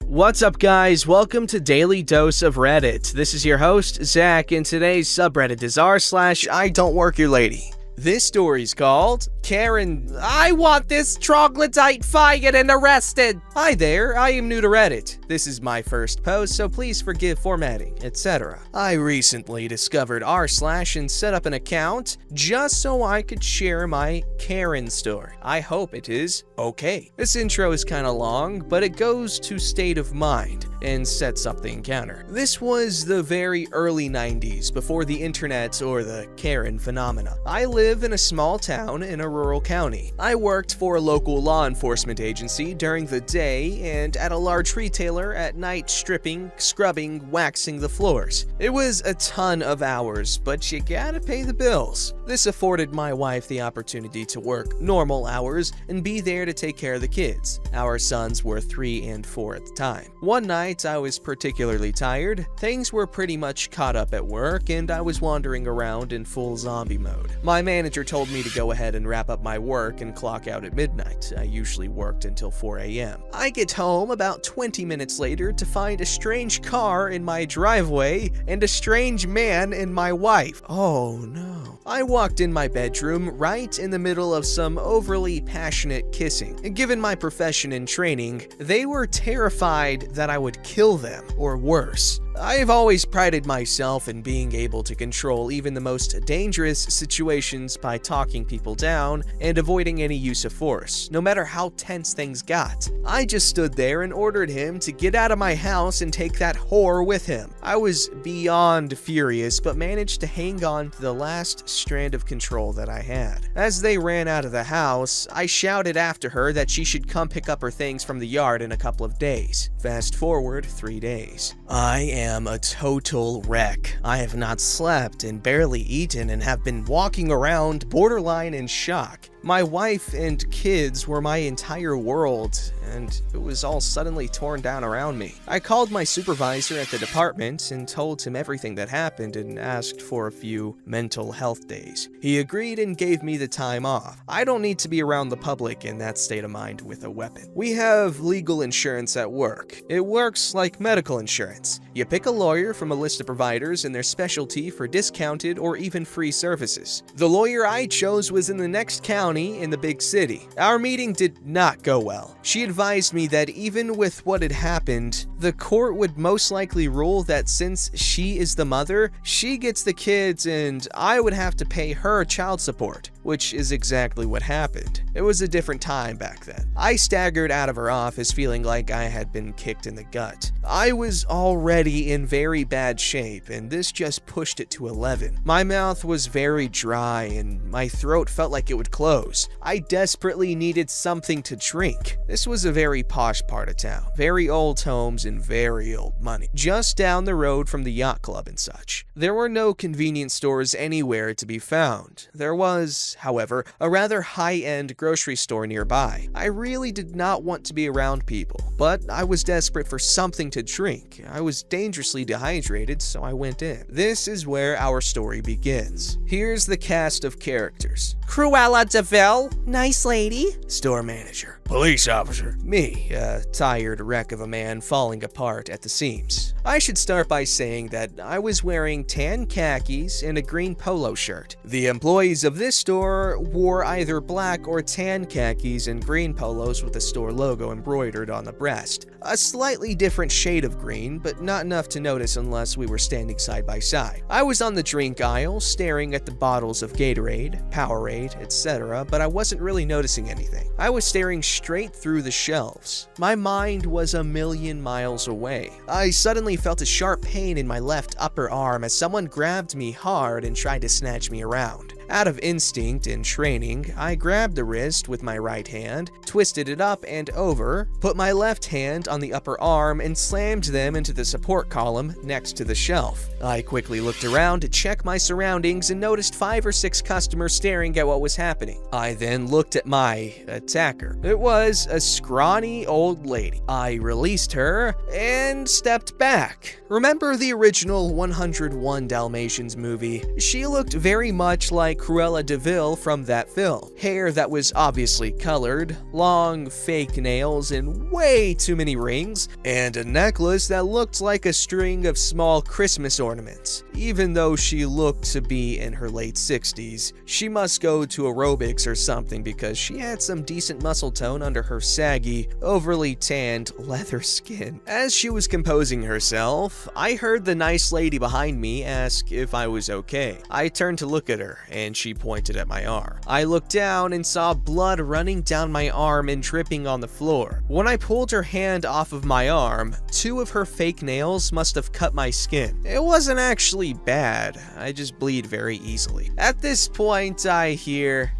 What's up, guys? Welcome to Daily Dose of Reddit. This is your host, Zach, and today's subreddit is r/IDontWorkHereLady. This story's called Karen, I want this troglodyte fired and arrested. Hi there, I am new to Reddit. This is my first post, so please forgive formatting, etc. I recently discovered r/ and set up an account just so I could share my Karen story. I hope it is okay. This intro is kinda long, but it goes to state of mind and sets up the encounter. This was the very early 90s, before the internet or the Karen phenomena. I live in a small town in a rural county. I worked for a local law enforcement agency during the day and at a large retailer at night, stripping, scrubbing, waxing the floors. It was a ton of hours, but you gotta pay the bills. This afforded my wife the opportunity to work normal hours and be there to take care of the kids. Our sons were 3 and 4 at the time. One night, I was particularly tired. Things were pretty much caught up at work, and I was wandering around in full zombie mode. My manager told me to go ahead and wrap up my work and clock out at midnight. I usually worked until 4 a.m. I get home about 20 minutes later to find a strange car in my driveway and a strange man and my wife. Oh no. I walked in my bedroom right in the middle of some overly passionate kissing. Given my profession and training, they were terrified that I would kill them, or worse. I have always prided myself in being able to control even the most dangerous situations by talking people down and avoiding any use of force, no matter how tense things got. I just stood there and ordered him to get out of my house and take that whore with him. I was beyond furious, but managed to hang on to the last strand of control that I had. As they ran out of the house, I shouted after her that she should come pick up her things from the yard in a couple of days. Fast forward 3 days. I am a total wreck. I have not slept and barely eaten and have been walking around borderline in shock. My wife and kids were my entire world, and it was all suddenly torn down around me. I called my supervisor at the department and told him everything that happened and asked for a few mental health days. He agreed and gave me the time off. I don't need to be around the public in that state of mind with a weapon. We have legal insurance at work. It works like medical insurance. You pick a lawyer from a list of providers and their specialty for discounted or even free services. The lawyer I chose was in the next county in the big city. Our meeting did not go well. She advised me that even with what had happened, the court would most likely rule that since she is the mother, she gets the kids and I would have to pay her child support, which is exactly what happened. It was a different time back then. I staggered out of her office feeling like I had been kicked in the gut. I was already in very bad shape, and this just pushed it to 11. My mouth was very dry and my throat felt like it would close. I desperately needed something to drink. This was a very posh part of town, very old homes and very old money, just down the road from the yacht club and such. There were no convenience stores anywhere to be found. There was, however, a rather high-end grocery store nearby. I really did not want to be around people, but I was desperate for something to drink. I was dangerously dehydrated, so I went in. This is where our story begins. Here's the cast of characters. Cruella DeVille, nice lady. Store manager. Police officer. Me, a tired wreck of a man falling apart at the seams. I should start by saying that I was wearing tan khakis and a green polo shirt. The employees of this store wore either black or tan khakis and green polos with the store logo embroidered on the breast. A slightly different shade of green, but not enough to notice unless we were standing side by side. I was on the drink aisle, staring at the bottles of Gatorade, Powerade, etc., but I wasn't really noticing anything. I was staring straight through the shelves. My mind was a million miles away. I suddenly felt a sharp pain in my left upper arm as someone grabbed me hard and tried to snatch me around. Out of instinct and training, I grabbed the wrist with my right hand, twisted it up and over, put my left hand on the upper arm, and slammed them into the support column next to the shelf. I quickly looked around to check my surroundings and noticed 5 or 6 customers staring at what was happening. I then looked at my attacker. It was a scrawny old lady. I released her and stepped back. Remember the original 101 Dalmatians movie? She looked very much like Cruella de Vil from that film. Hair that was obviously colored, long fake nails and way too many rings, and a necklace that looked like a string of small Christmas ornaments. Even though she looked to be in her late 60s, she must go to aerobics or something because she had some decent muscle tone under her saggy, overly tanned leather skin. As she was composing herself, I heard the nice lady behind me ask if I was okay. I turned to look at her, and she pointed at my arm. I looked down and saw blood running down my arm and dripping on the floor. When I pulled her hand off of my arm, 2 of her fake nails must have cut my skin. It wasn't actually bad, I just bleed very easily. At this point, I hear...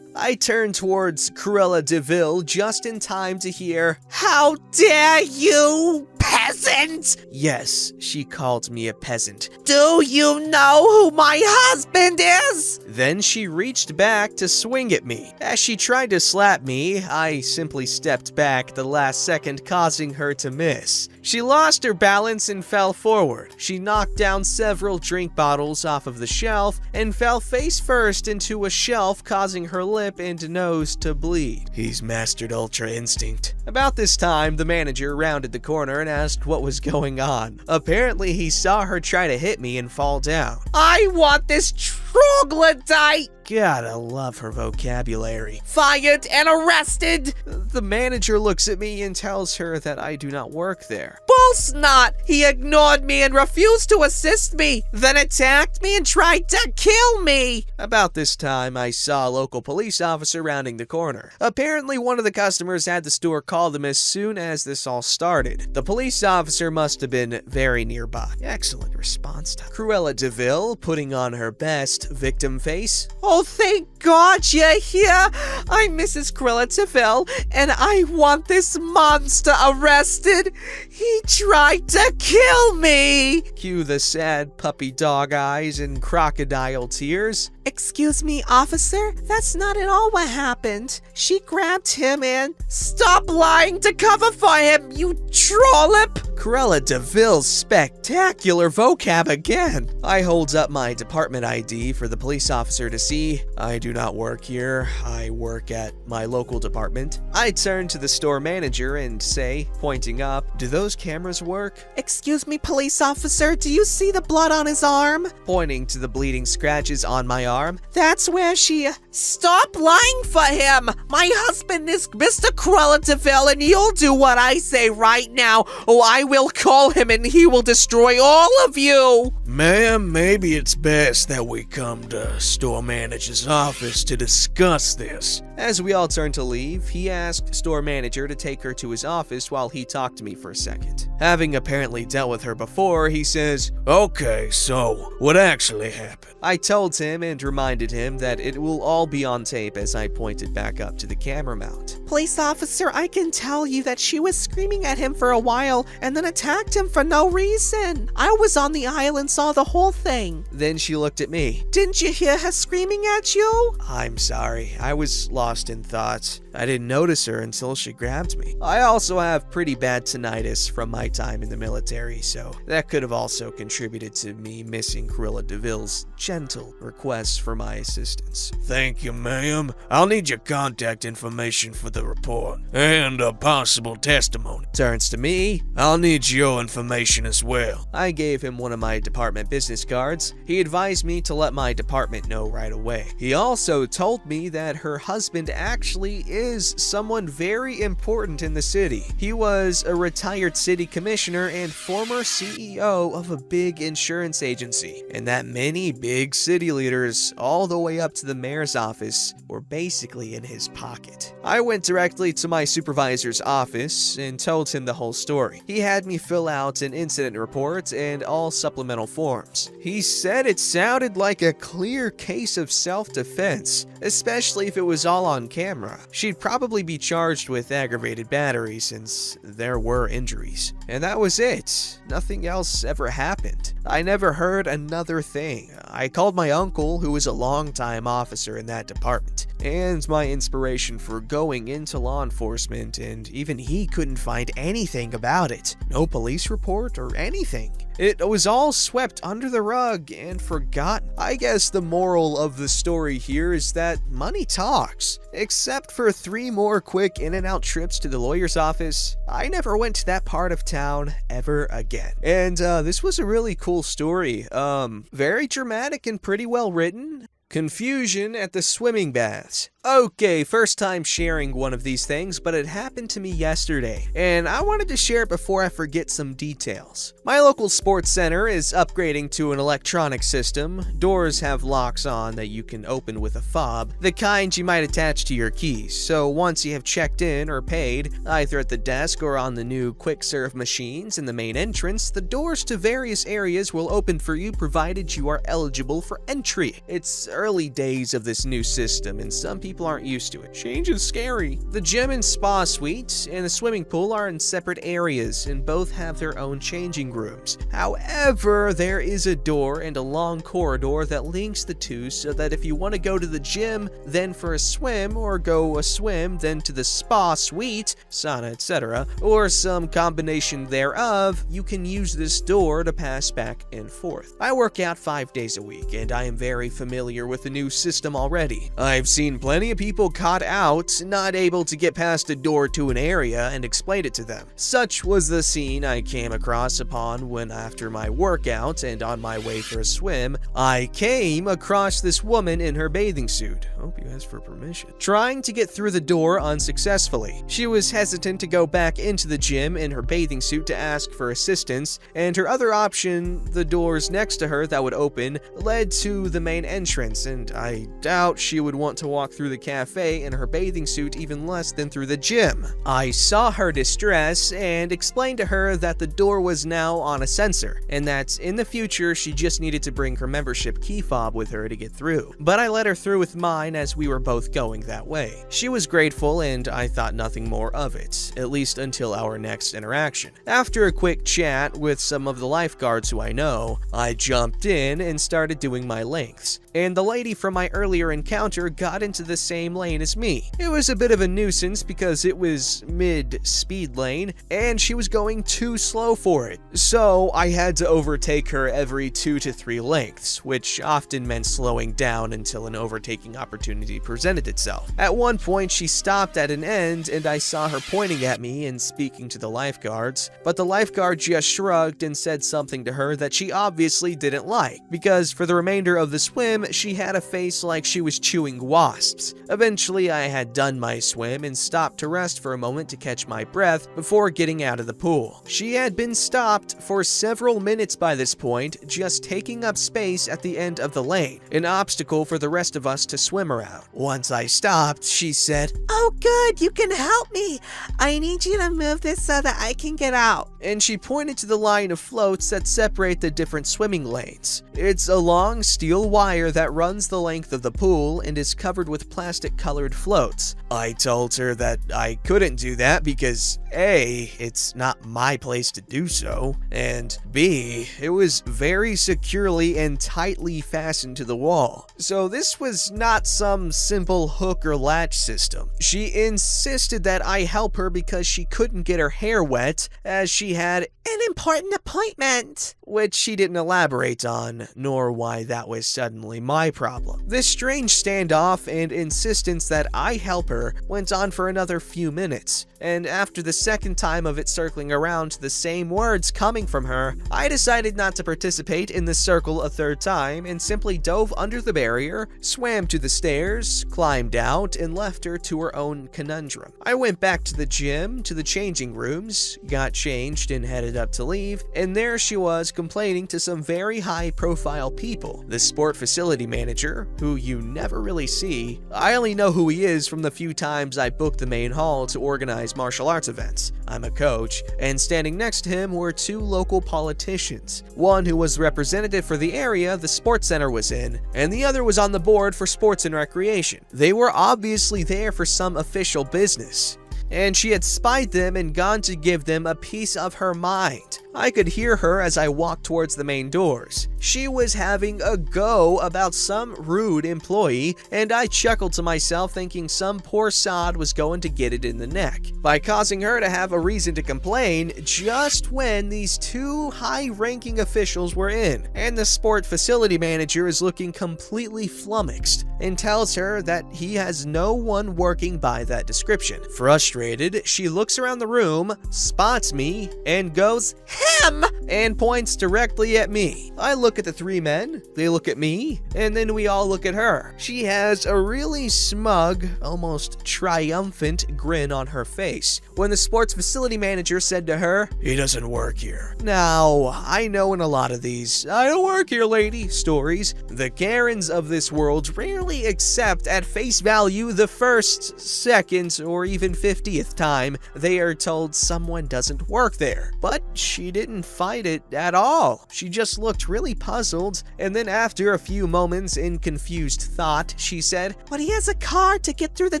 I turned towards Cruella de Vil just in time to hear, "How dare you, peasant!" Yes, she called me a peasant. "Do you know who my husband is?" Then she reached back to swing at me. As she tried to slap me, I simply stepped back at the last second, causing her to miss. She lost her balance and fell forward. She knocked down several drink bottles off of the shelf and fell face first into a shelf, causing her lip and nose to bleed. He's mastered Ultra Instinct. About this time, the manager rounded the corner and asked what was going on. Apparently, he saw her try to hit me and fall down. "I want this troglodyte!" Gotta love her vocabulary. "Fired and arrested!" The manager looks at me and tells her that I do not work there. "Bull's not! He ignored me and refused to assist me, then attacked me and tried to kill me!" About this time, I saw a local police officer rounding the corner. Apparently, one of the customers had the store call them as soon as this all started. The police officer must have been very nearby. Excellent response time. Cruella de Vil, putting on her best victim face. "Oh, thank God you're here! I'm Mrs. Cruella de Vil, and I want this monster arrested! He tried to kill me!" Cue the sad puppy dog eyes and crocodile tears. "Excuse me, officer, that's not at all what happened. She grabbed him and..." "Stop lying to cover for him, you trollop!" Cruella de Vil's spectacular vocab again. I hold up my department ID for the police officer to see. I do not work here. I work at my local department. I turn to the store manager and say, pointing up, "Do those cameras work?" "Excuse me, police officer, do you see the blood on his arm?" Pointing to the bleeding scratches on my arm. "That's where she..." "Stop lying for him! My husband is Mr. Cruella de Vil, and you'll do what I say right now, or I will call him and he will destroy all of you!" "Ma'am, maybe it's best that we come to store manager's office to discuss this." As we all turned to leave, he asked store manager to take her to his office while he talked to me for a second. Having apparently dealt with her before, he says, "Okay, so what actually happened?" I told him and reminded him that it will all be on tape as I pointed back up to the camera mount. "Police officer, I can tell you that she was screaming at him for a while and then attacked him for no reason. I was on the aisle and saw the whole thing." Then she looked at me. "Didn't you hear her screaming at you?" "I'm sorry, I was lost in thought. I didn't notice her until she grabbed me. I also have pretty bad tinnitus from my time in the military, so that could have also contributed to me missing Cruella de Vil's gentle requests for my assistance." "Thank you, ma'am. I'll need your contact information for the report and a possible testimony." Turns to me. "I'll need your information as well." I gave him one of my department business cards. He advised me to let my department know right away. He also told me that her husband actually is someone very important in the city. He was a retired city commissioner and former CEO of a big insurance agency, and that many big city leaders, all the way up to the mayor's office, were basically in his pocket. I went directly to my supervisor's office and told him the whole story. He had me fill out an incident report and all supplemental forms. He said it sounded like a clear case of self-defense, especially if it was all on camera. She'd probably be charged with aggravated battery since there were injuries. And that was it. Nothing else ever happened. I never heard another thing. I called my uncle, who was a longtime officer in that department. and my inspiration for going into law enforcement, and even he couldn't find anything about it. No police report or anything. It was all swept under the rug and forgotten. I guess the moral of the story here is that money talks. Except for 3 more quick in and out trips to the lawyer's office, I never went to that part of town ever again. And this was a really cool story. Very dramatic and pretty well written. Confusion at the swimming baths. Okay, first time sharing one of these things, but it happened to me yesterday, and I wanted to share it before I forget some details. My local sports center is upgrading to an electronic system. Doors have locks on that you can open with a fob, the kind you might attach to your keys, so once you have checked in or paid, either at the desk or on the new quick-serve machines in the main entrance, the doors to various areas will open for you provided you are eligible for entry. It's early days of this new system, and some people aren't used to it. Change is scary. The gym and spa suite and the swimming pool are in separate areas, and both have their own changing rooms. However, there is a door and a long corridor that links the two so that if you want to go to the gym, then for a swim, or go a swim, then to the spa suite, sauna, etc., or some combination thereof, you can use this door to pass back and forth. I work out 5 days a week, and I am very familiar with the new system already. I've seen plenty of people caught out, not able to get past a door to an area, and explained it to them. Such was the scene I came across upon when, after my workout and on my way for a swim, I came across this woman in her bathing suit. Hope you asked for permission. Trying to get through the door unsuccessfully. She was hesitant to go back into the gym in her bathing suit to ask for assistance, and her other option, the doors next to her that would open, led to the main entrance, and I doubt she would want to walk through the cafe in her bathing suit even less than through the gym. I saw her distress and explained to her that the door was now on a sensor, and that in the future she just needed to bring her membership key fob with her to get through. But I let her through with mine as we were both going that way. She was grateful, and I thought nothing more of it, at least until our next interaction. After a quick chat with some of the lifeguards who I know, I jumped in and started doing my lengths, and the lady from my earlier encounter got into the same lane as me. It was a bit of a nuisance because it was mid-speed lane, and she was going too slow for it. So I had to overtake her every 2 to 3 lengths, which often meant slowing down until an overtaking opportunity presented itself. At one point, she stopped at an end, and I saw her pointing at me and speaking to the lifeguards, but the lifeguard just shrugged and said something to her that she obviously didn't like, because for the remainder of the swim, she had a face like she was chewing wasps. Eventually, I had done my swim and stopped to rest for a moment to catch my breath before getting out of the pool. She had been stopped for several minutes by this point, just taking up space at the end of the lane, an obstacle for the rest of us to swim around. Once I stopped, she said, "Oh good, you can help me. I need you to move this so that I can get out." And she pointed to the line of floats that separate the different swimming lanes. It's a long steel wire that runs the length of the pool and is covered with plastic-colored floats. I told her that I couldn't do that because A, it's not my place to do so, and B, it was very securely and tightly fastened to the wall. So this was not some simple hook or latch system. She insisted that I help her because she couldn't get her hair wet, as she had "An important appointment," which she didn't elaborate on, nor why that was suddenly my problem. This strange standoff and insistence that I help her went on for another few minutes, and after the second time of it circling around to the same words coming from her, I decided not to participate in the circle a third time and simply dove under the barrier, swam to the stairs, climbed out, and left her to her own conundrum. I went back to the gym, to the changing rooms, got changed and headed up to leave, and there she was complaining to some very high-profile people. The sport facility manager, who you never really see. I only know who he is from the few times I booked the main hall to organize martial arts events. I'm a coach, and standing next to him were 2 local politicians. One who was representative for the area the sports center was in, and the other was on the board for sports and recreation. They were obviously there for some official business, and she had spied them and gone to give them a piece of her mind. I could hear her as I walked towards the main doors. She was having a go about some rude employee, and I chuckled to myself thinking some poor sod was going to get it in the neck by causing her to have a reason to complain just when these two high-ranking officials were in, and the sport facility manager is looking completely flummoxed and tells her that he has no one working by that description. Frustrated, she looks around the room, spots me, and goes, "Him!" and points directly at me. I look at the three men, they look at me, and then we all look at her. She has a really smug, almost triumphant grin on her face when the sports facility manager said to her, "He doesn't work here." Now, I know in a lot of these "I don't work here, lady" stories, the Karens of this world rarely accept at face value the first, second, or even 50th time they are told someone doesn't work there. But she didn't fight it at all. She just looked really puzzled, and then after a few moments in confused thought, she said, "But he has a card to get through the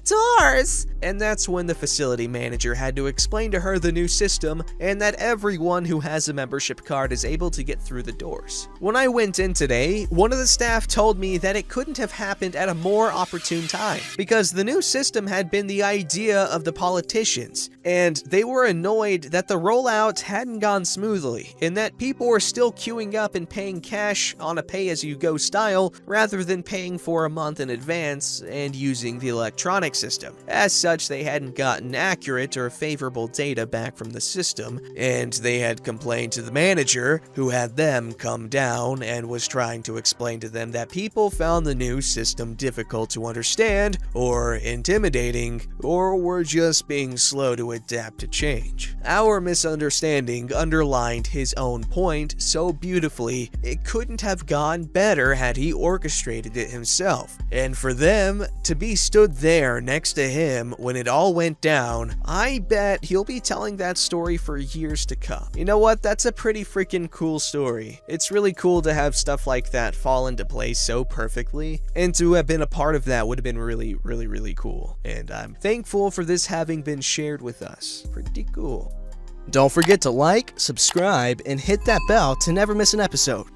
doors." And that's when the facility manager had to explain to her the new system and that everyone who has a membership card is able to get through the doors. When I went in today, one of the staff told me that it couldn't have happened at a more opportune time because the new system had been the idea of the politicians, and they were annoyed that the rollout hadn't gone smoothly and that people were still queuing up and paying cash on a pay-as-you-go style rather than paying for a month in advance and using the electronic system. As such, they hadn't gotten accurate or favorable data back from the system, and they had complained to the manager, who had them come down and was trying to explain to them that people found the new system difficult to understand, or intimidating, or were just being slow to adapt to change. Our misunderstanding underlined his own point so beautifully, it couldn't have gone better had he orchestrated it himself. And for them to be stood there next to him when it all went down, I bet he'll be telling that story for years to come. You know what? That's a pretty freaking cool story. It's really cool to have stuff like that fall into place so perfectly, and to have been a part of that would have been really, really, really cool. And I'm thankful for this having been shared with us. Pretty cool. Don't forget to like, subscribe, and hit that bell to never miss an episode.